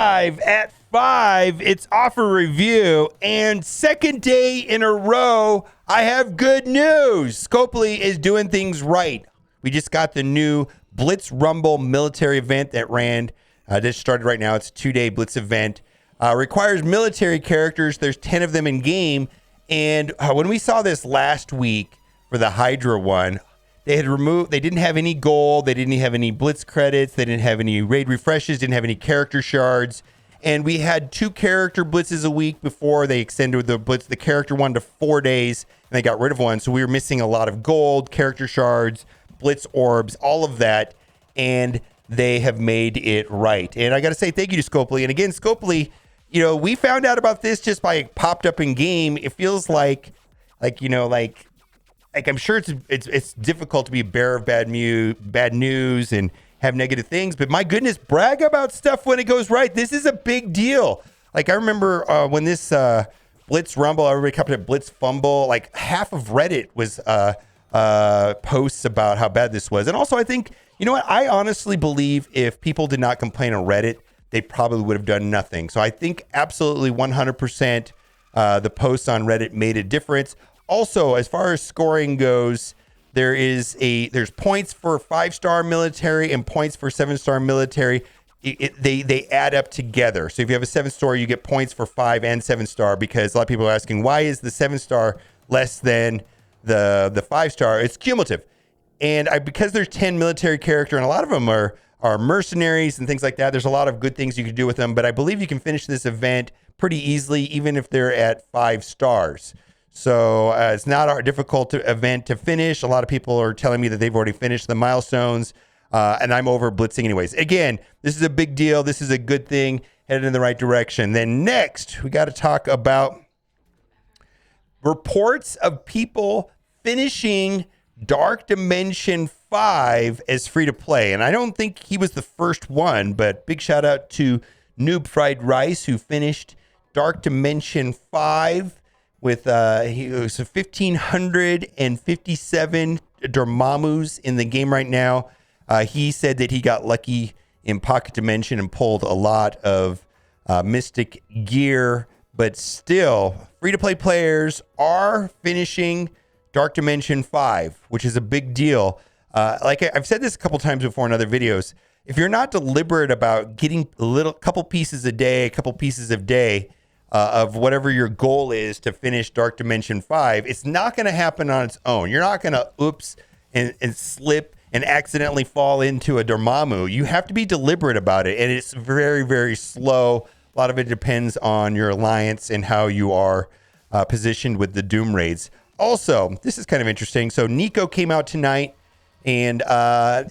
At 5, it's offer review, and second day in a row, I have good news. Scopely is doing things right. We just got the new Blitz Rumble military event that ran. This started right now. It's a 2-day Blitz event. Requires military characters. There's 10 of them in game. And when we saw this last week for the Hydra one, they didn't have any gold. They didn't have any Blitz credits. They didn't have any raid refreshes. Didn't have any character shards. And we had 2 character blitzes a week before they extended the blitz, the character one to 4 days, and they got rid of one. So we were missing a lot of gold, character shards, blitz orbs, all of that. And they have made it right. And I got to say thank you to Scopely. And again, Scopely, we found out about this just by it popped up in game. It feels like I'm sure it's difficult to be a bearer of bad news and have negative things, but my goodness, brag about stuff when it goes right. This is a big deal. Like I remember when this Blitz Rumble, everybody kept it Blitz Fumble. Like half of Reddit was posts about how bad this was. And also, I think I honestly believe if people did not complain on Reddit, they probably would have done nothing. So I think absolutely 100% the posts on Reddit made a difference. Also, as far as scoring goes, there's points for 5-star military and points for 7-star military. They add up together. So if you have a 7-star, you get points for 5 and 7-star, because a lot of people are asking, why is the 7-star less than the 5-star? It's cumulative. And because there's 10 military character, and a lot of them are mercenaries and things like that, there's a lot of good things you can do with them. But I believe you can finish this event pretty easily, even if they're at 5 stars. So it's not a difficult event to finish. A lot of people are telling me that they've already finished the milestones, and I'm over blitzing anyways. Again, this is a big deal. This is a good thing, headed in the right direction. Then next, we got to talk about reports of people finishing Dark Dimension 5 as free-to-play. And I don't think he was the first one, but big shout out to Noob Fried Rice, who finished Dark Dimension 5 with he was 1,557 Dormammus in the game right now. He said that he got lucky in Pocket Dimension and pulled a lot of Mystic gear, but still, free-to-play players are finishing Dark Dimension 5, which is a big deal. Like I've said this a couple times before in other videos, if you're not deliberate about getting couple pieces a day, of whatever your goal is to finish Dark Dimension 5, it's not going to happen on its own. You're not going to oops and slip and accidentally fall into a Dormammu. You have to be deliberate about it, and it's very, very slow. A lot of it depends on your alliance and how you are positioned with the Doom raids. Also, this is kind of interesting. So Nico came out tonight, and a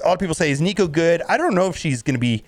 lot of people say, is Nico good? I don't know if she's going to be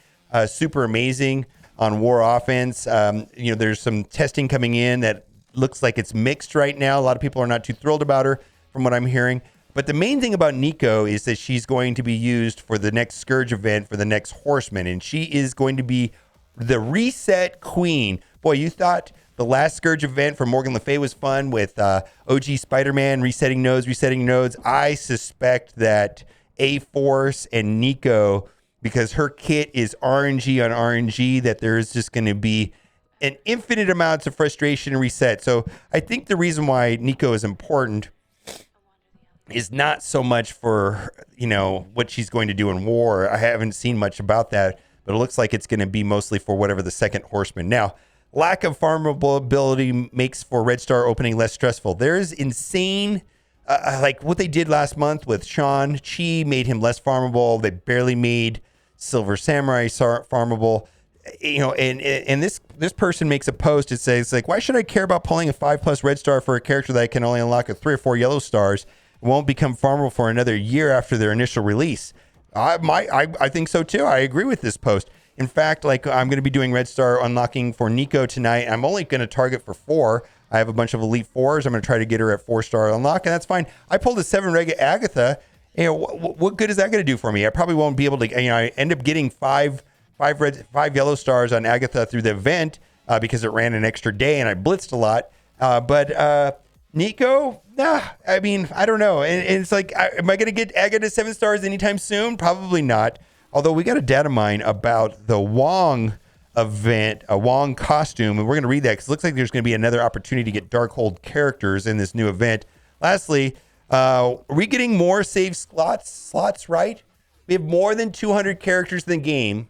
super amazing on War Offense. There's some testing coming in that looks like it's mixed right now. A lot of people are not too thrilled about her from what I'm hearing. But the main thing about Nico is that she's going to be used for the next Scourge event for the next Horseman. And she is going to be the reset queen. Boy, you thought the last Scourge event for Morgan Le Fay was fun with OG Spider-Man resetting nodes. I suspect that A-Force and Nico, because her kit is RNG on RNG, that there is just going to be an infinite amounts of frustration and reset. So I think the reason why Nico is important is not so much for, what she's going to do in war. I haven't seen much about that, but it looks like it's going to be mostly for whatever the second Horseman. Now, lack of farmability makes for Red Star opening less stressful. There is insane, like what they did last month with Sean Chi made him less farmable. They barely made Silver Samurai farmable, and this person makes a post. It says like, why should I care about pulling a 5+ red star for a character that I can only unlock with 3 or 4 yellow stars? It won't become farmable for another year after their initial release. I think so too. I agree with this post. In fact, like I'm going to be doing red star unlocking for Nico tonight. I'm only going to target for 4. I have a bunch of elite 4s. I'm going to try to get her at 4-star unlock, and that's fine. I pulled a 7 reg Agatha. What good is that going to do for me? I probably won't be able to. I end up getting 5 yellow stars on Agatha through the event because it ran an extra day and I blitzed a lot. But Nico, I don't know. And it's like, am I going to get Agatha 7 stars anytime soon? Probably not. Although we got a data mine about the Wong event, a Wong costume, and we're going to read that because it looks like there's going to be another opportunity to get Darkhold characters in this new event. Lastly, are we getting more save slots, right? We have more than 200 characters in the game,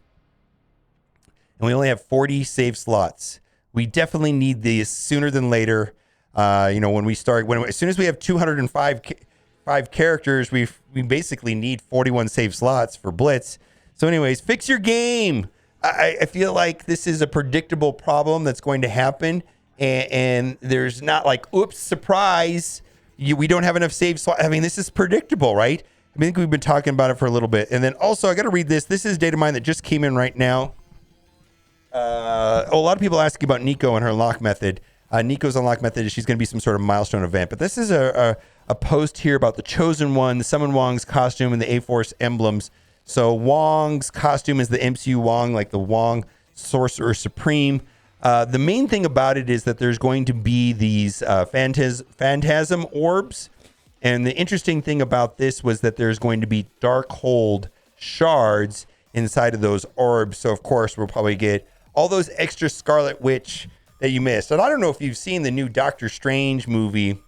and we only have 40 save slots. We definitely need these sooner than later. When we start, as soon as we have 205 characters, we basically need 41 save slots for Blitz. So anyways, fix your game. I feel like this is a predictable problem that's going to happen, and there's not like, oops, surprise, we don't have enough save slots. I mean, this is predictable, right? I think we've been talking about it for a little bit. And then also, I got to read this. This is data mine that just came in right now. A lot of people asking about Nico and her unlock method. Nico's unlock method is she's going to be some sort of milestone event. But this is a post here about the Chosen One, the Summon Wong's costume, and the A-Force emblems. So Wong's costume is the MCU Wong, like the Wong Sorcerer Supreme. The main thing about it is that there's going to be these phantasm orbs. And the interesting thing about this was that there's going to be Darkhold shards inside of those orbs. So, of course, we'll probably get all those extra Scarlet Witch that you missed. And I don't know if you've seen the new Doctor Strange movie,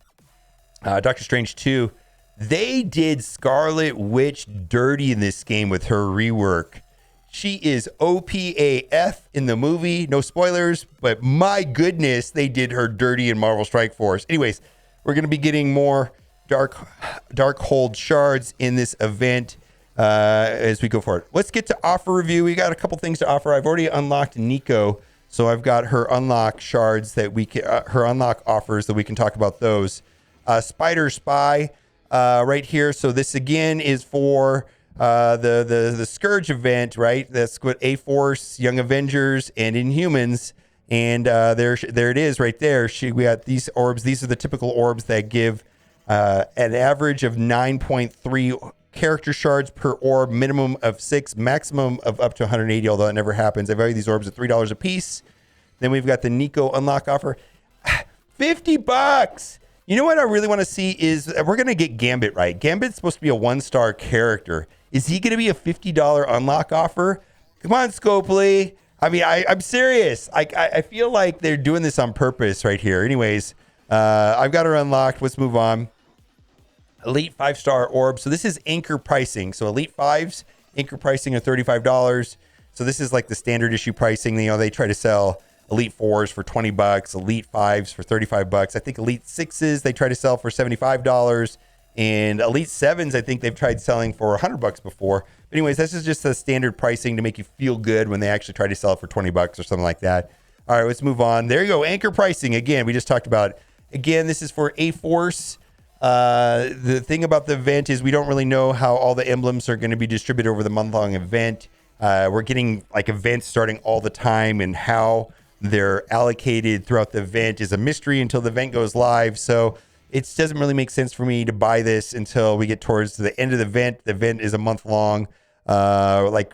Doctor Strange 2. They did Scarlet Witch dirty in this game with her rework. She is OPAF in the movie. No spoilers, but my goodness, they did her dirty in Marvel Strike Force. Anyways, we're going to be getting more Darkhold shards in this event as we go forward. Let's get to offer review. We got a couple things to offer. I've already unlocked Nico, so I've got her unlock shards that we can, her unlock offers that we can talk about those. Spider Spy right here. So this again is for the Scourge event, right? That's what A-Force, Young Avengers, and Inhumans. And there it is right there. We got these orbs. These are the typical orbs that give an average of 9.3 character shards per orb, minimum of 6, maximum of up to 180, although that never happens. I value these orbs at $3 a piece. Then we've got the Nico unlock offer. $50. You know what I really want to see is we're going to get Gambit right. Gambit's supposed to be a 1-star character. Is he going to be a $50 unlock offer? Come on, Scopely. I mean, I'm serious. I feel like they're doing this on purpose right here. Anyways, I've got her unlocked. Let's move on. Elite 5-star orb. So this is anchor pricing. So Elite 5s, anchor pricing of $35. So this is like the standard issue pricing. You know, they try to sell Elite 4s for $20, Elite 5s for $35. I think Elite 6s they try to sell for $75. And Elite 7s, I think they've tried selling for $100 before. But anyways, this is just the standard pricing to make you feel good when they actually try to sell it for $20 or something like that. All right, let's move on. There you go. Anchor pricing. Again, we just talked about. Again, this is for A-Force. The thing about the event is we don't really know how all the emblems are going to be distributed over the month-long event. We're getting like events starting all the time, and how they're allocated throughout the event is a mystery until the event goes live. So it doesn't really make sense for me to buy this until we get towards the end of the event. The event is a month long. And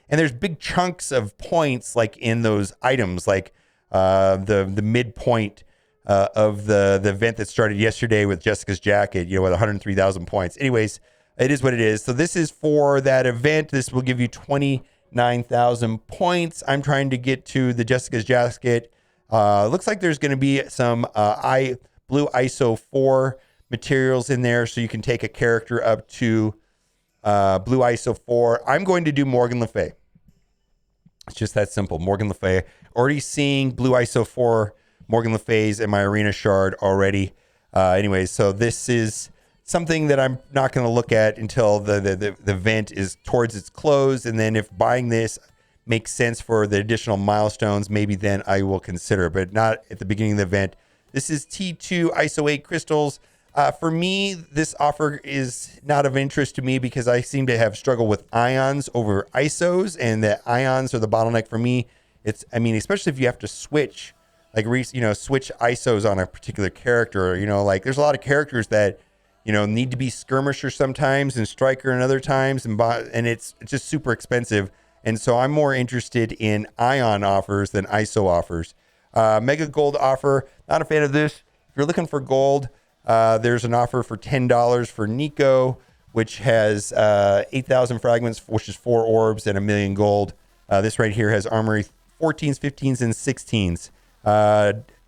there's big chunks of points like in those items, like the midpoint of the event that started yesterday with Jessica's jacket, with 103,000 points. Anyways, it is what it is. So this is for that event. This will give you 29,000 points. I'm trying to get to the Jessica's jacket. Looks like there's going to be some blue ISO 4 materials in there, so you can take a character up to blue ISO 4. I'm going to do Morgan Le Fay. It's just that simple. Morgan Le Fay. Already seeing blue ISO 4 Morgan Le Fay's in my arena shard already. Anyways, so this is something that I'm not going to look at until the event is towards its close. And then if buying this makes sense for the additional milestones, maybe then I will consider, but not at the beginning of the event. This is T2 ISO 8 crystals. For me, this offer is not of interest to me because I seem to have struggled with ions over ISOs, and the ions are the bottleneck for me. Especially if you have to switch, switch ISOs on a particular character. There's a lot of characters that, need to be skirmisher sometimes and striker and other times, and it's just super expensive. And so I'm more interested in ion offers than ISO offers. Mega gold offer, not a fan of this. If you're looking for gold, there's an offer for $10 for Nico, which has 8,000 fragments, which is 4 orbs and 1 million gold. This right here has armory 14s, 15s, and 16s.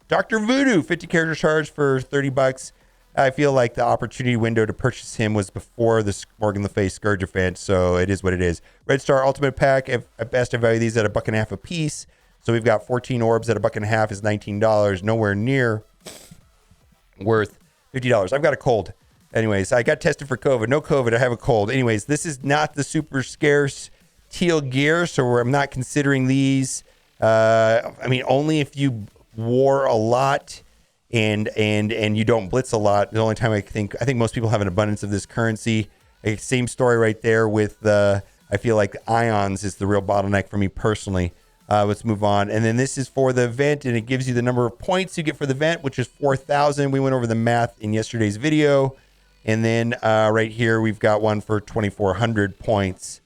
Dr. Voodoo, 50 character charge for $30. I feel like the opportunity window to purchase him was before the Morgan Le Fay Scourge event, so it is what it is. Red Star Ultimate Pack, at best I value these at $1.50 a piece. So we've got 14 orbs at $1.50 is $19, nowhere near worth $50. I've got a cold. Anyways, I got tested for COVID. No COVID, I have a cold. Anyways, this is not the super scarce teal gear, so I'm not considering these. I mean, only if you war a lot and you don't blitz a lot. The only time I think most people have an abundance of this currency. Same story right there with I feel like ions is the real bottleneck for me personally. Let's move on. And then this is for the event, and it gives you the number of points you get for the event, which is 4,000. We went over the math in yesterday's video. And then right here, we've got one for 2,400 points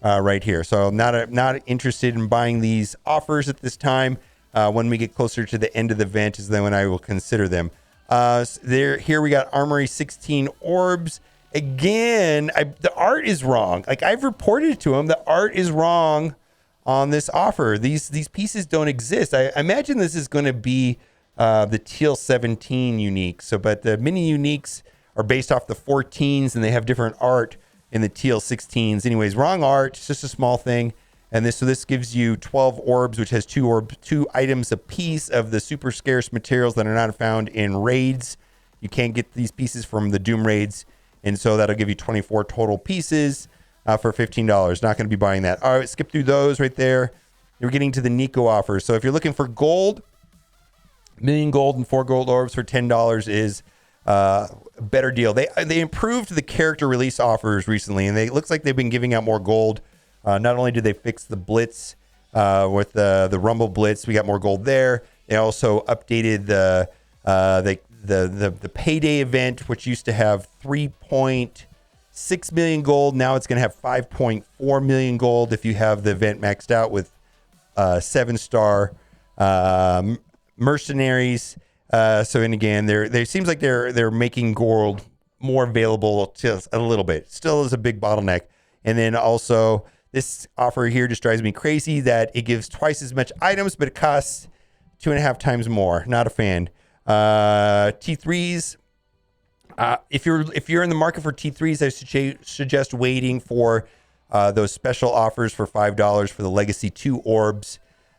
right here. So I'm not interested in buying these offers at this time. When we get closer to the end of the event is then when I will consider them. Here we got Armory 16 orbs. Again, the art is wrong. Like I've reported it to him. The art is wrong on this offer. These pieces don't exist. I imagine this is going to be the Teal 17 unique. But the mini uniques are based off the 14s, and they have different art in the Teal 16s. Anyways, wrong art. It's just a small thing. And this gives you 12 orbs, which has two items a piece of the super scarce materials that are not found in raids. You can't get these pieces from the Doom raids, and so that'll give you 24 total pieces for $15. Not going to be buying that. All right, skip through those right there. You're getting to the Nico offers. So if you're looking for gold, million gold and 4 gold orbs for $10 is a better deal. They improved the character release offers recently, and it looks like they've been giving out more gold. Not only did they fix the Blitz with the Rumble Blitz, we got more gold there. They also updated the payday event, which used to have 3.6 million gold. Now it's going to have 5.4 million gold if you have the event maxed out with 7-star mercenaries. And again, they seems like they're making gold more available just a little bit. Still is a big bottleneck. And then also this offer here just drives me crazy that it gives twice as much items, but it costs 2.5 times more. Not a fan. T3s. If you're in the market for T3s, I suggest waiting for those special offers for $5 for the Legacy 2 orbs.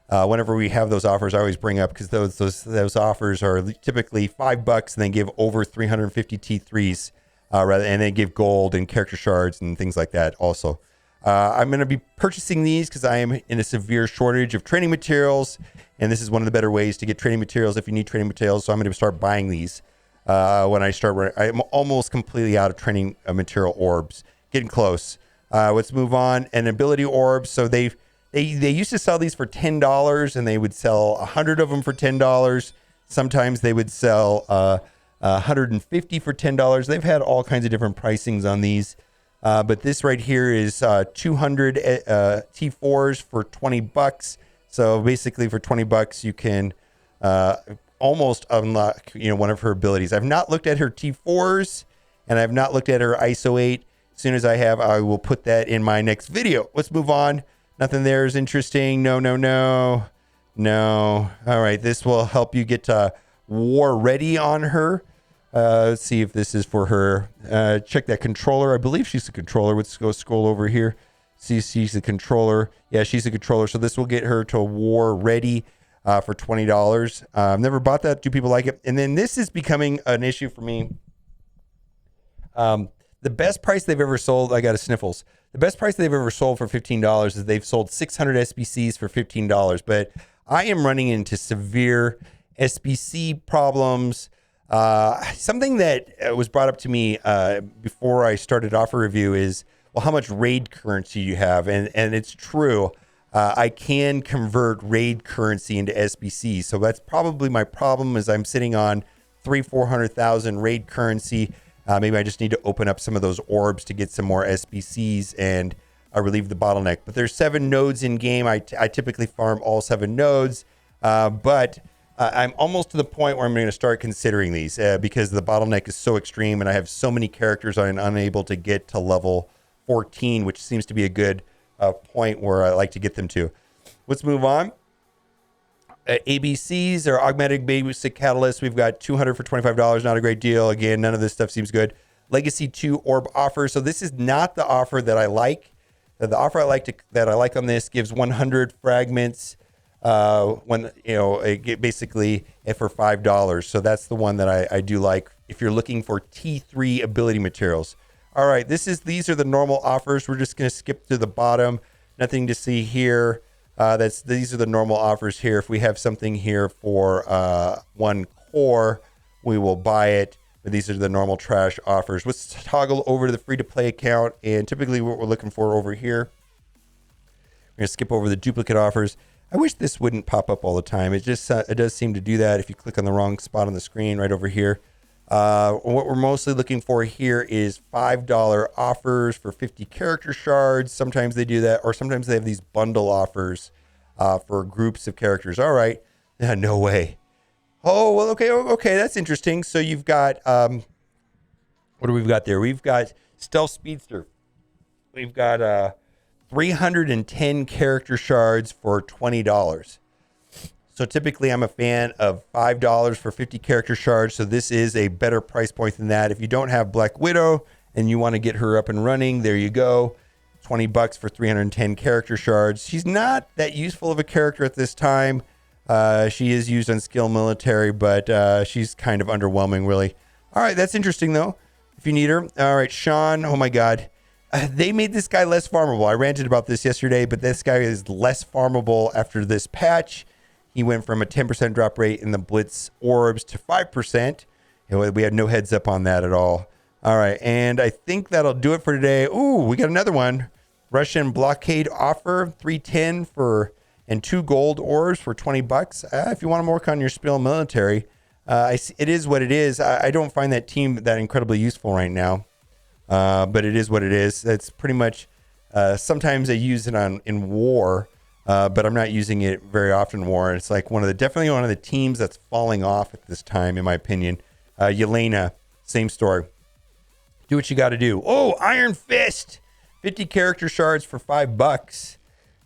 Whenever we have those offers, I always bring up because those offers are typically $5 and they give over 350 T3s and they give gold and character shards and things like that also. I'm going to be purchasing these because I am in a severe shortage of training materials, and this is one of the better ways to get training materials if you need training materials. So I'm going to start buying these when I start. I'm almost completely out of training material orbs. Getting close. Let's move on. And ability orbs. So they used to sell these for $10, and they would sell 100 of them for $10. Sometimes they would sell 150 for $10. They've had all kinds of different pricings on these. But this right here is 200 T4s for $20. So basically for $20, you can almost unlock, one of her abilities. I've not looked at her T4s, and I've not looked at her ISO 8. As soon as I have, I will put that in my next video. Let's move on. Nothing there is interesting. No. All right, this will help you get war ready on her. Let's see if this is for her. Check that controller. I believe she's the controller. Let's go scroll over here. See, she's the controller. Yeah, she's the controller. So this will get her to war ready for $20. I've never bought that. Do people like it? And then this is becoming an issue for me. The best price they've ever sold, I got a sniffles. The best price they've ever sold for $15 is they've sold 600 SBCs for $15. But I am running into severe SBC problems. Something that was brought up to me before I started offer review is, well, how much raid currency you have. And it's true. I can convert raid currency into SBC. So that's probably my problem is I'm sitting on 400,000 raid currency. Maybe I just need to open up some of those orbs to get some more SBCs and relieve the bottleneck. But there's 7 nodes in game. I typically farm all 7 nodes. But I'm almost to the point where I'm going to start considering these because the bottleneck is so extreme and I have so many characters I'm unable to get to level 14, which seems to be a good point where I like to get them to. Let's move on. ABCs or augmented basic catalyst. We've got 200 for $25. Not a great deal. Again, none of this stuff seems good. Legacy 2 orb offer. So this is not the offer that I like. The offer that I like on this gives 100 fragments when basically for $5. So that's the one that I do like if you're looking for T3 ability materials. All right, these are the normal offers. We're just going to skip to the bottom. Nothing to see here. These are the normal offers here. If we have something here for 1 core, we will buy it. But these are the normal trash offers. Let's toggle over to the free-to-play account. And typically what we're looking for over here, we're going to skip over the duplicate offers. I wish this wouldn't pop up all the time. It does seem to do that if you click on the wrong spot on the screen right over here. What we're mostly looking for here is $5 offers for 50 character shards. Sometimes they do that, or sometimes they have these bundle offers for groups of characters. All right. No way. Oh, well, okay. That's interesting. So you've got, what do we've got there? We've got Stealth Speedster. We've got 310 character shards for $20. So typically I'm a fan of $5 for 50 character shards. So this is a better price point than that. If you don't have Black Widow and you want to get her up and running, there you go. $20 for 310 character shards. She's not that useful of a character at this time. She is used on skill military, but she's kind of underwhelming, really. All right, that's interesting, though, if you need her. All right, Sean, oh, my God. They made this guy less farmable. I ranted about this yesterday, but this guy is less farmable after this patch. He went from a 10% drop rate in the Blitz orbs to 5%. We had no heads up on that at all. All right, and I think that'll do it for today. Ooh, we got another one. Russian blockade offer, 310 and 2 gold orbs for $20. If you want to work on your spill military, it is what it is. I don't find that team that incredibly useful right now, but it is what it is. It's pretty much, sometimes I use it in war, but I'm not using it very often in war. It's like definitely one of the teams that's falling off at this time, in my opinion. Yelena, same story. Do what you got to do. Oh, Iron Fist, 50 character shards for $5.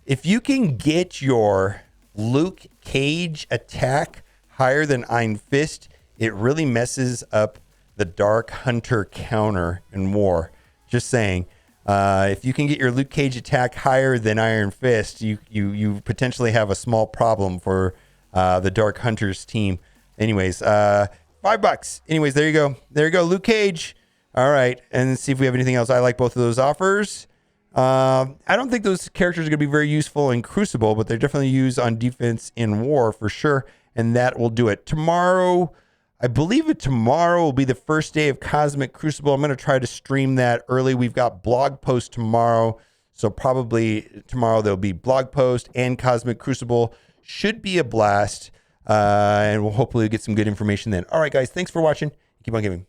If you can get your Luke Cage attack higher than Iron Fist, it really messes up the Dark Hunter counter in war. Just saying. If you can get your Luke Cage attack higher than Iron Fist, you potentially have a small problem for the Dark Hunters team. Anyways, $5. Anyways, there you go. There you go, Luke Cage. All right, and let's see if we have anything else. I like both of those offers. I don't think those characters are going to be very useful in Crucible, but they're definitely used on defense in war for sure, and that will do it. Tomorrow, I believe tomorrow will be the first day of Cosmic Crucible. I'm going to try to stream that early. We've got blog post tomorrow, so probably tomorrow there'll be blog post and Cosmic Crucible. Should be a blast, and we'll hopefully get some good information then. All right, guys, thanks for watching. Keep on giving.